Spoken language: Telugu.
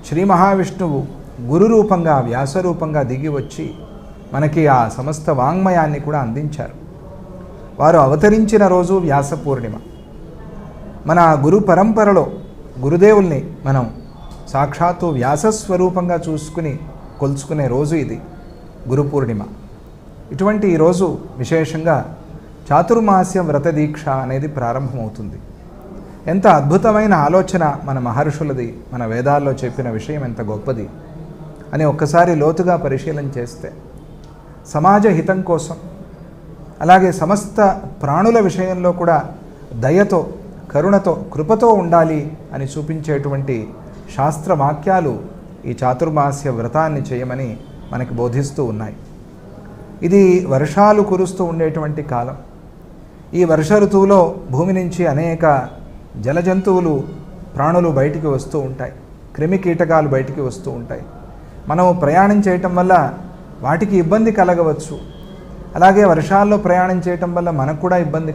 శ్రీ మహావిష్ణువు గురు రూపంగా వ్యాస రూపంగా దిగి వచ్చి మనకి ఆ సమస్త వాంగ్మయాన్ని కూడా అందించారు. వారు అవతరించిన రోజు వ్యాస పూర్ణిమ. మన గురు పరంపరలో గురుదేవుల్ని మనం సాక్షాత్తు వ్యాసస్వరూపంగా చూసుకుని కొలుచుకునే రోజు ఇది గురు పూర్ణిమ. ఇటువంటి ఈరోజు విశేషంగా చాతుర్మాస్య వ్రత దీక్ష అనేది ప్రారంభమవుతుంది. ఎంత అద్భుతమైన ఆలోచన మన మహర్షులది, మన వేదాల్లో చెప్పిన విషయం ఎంత గొప్పది అని ఒక్కసారి లోతుగా పరిశీలన చేస్తే సమాజ హితం కోసం, అలాగే సమస్త ప్రాణుల విషయంలో కూడా దయతో, కరుణతో, కృపతో ఉండాలి అని చూపించేటువంటి శాస్త్ర వాక్యాలు ఈ చాతుర్మాస్య వ్రతాన్ని చేయమని మనకి బోధిస్తూ ఉన్నాయి. ఇది వర్షాలు కురుస్తూ ఉండేటువంటి కాలం. ఈ వర్ష ఋతువులో భూమి నుంచి అనేక జలజంతువులు, ప్రాణులు బయటికి వస్తూ ఉంటాయి. క్రిమి కీటకాలు బయటికి వస్తూ ఉంటాయి. మనం ప్రయాణం చేయటం వల్ల వాటికి ఇబ్బంది కలగవచ్చు. అలాగే వర్షాల్లో ప్రయాణం చేయటం వల్ల మనకు కూడా ఇబ్బంది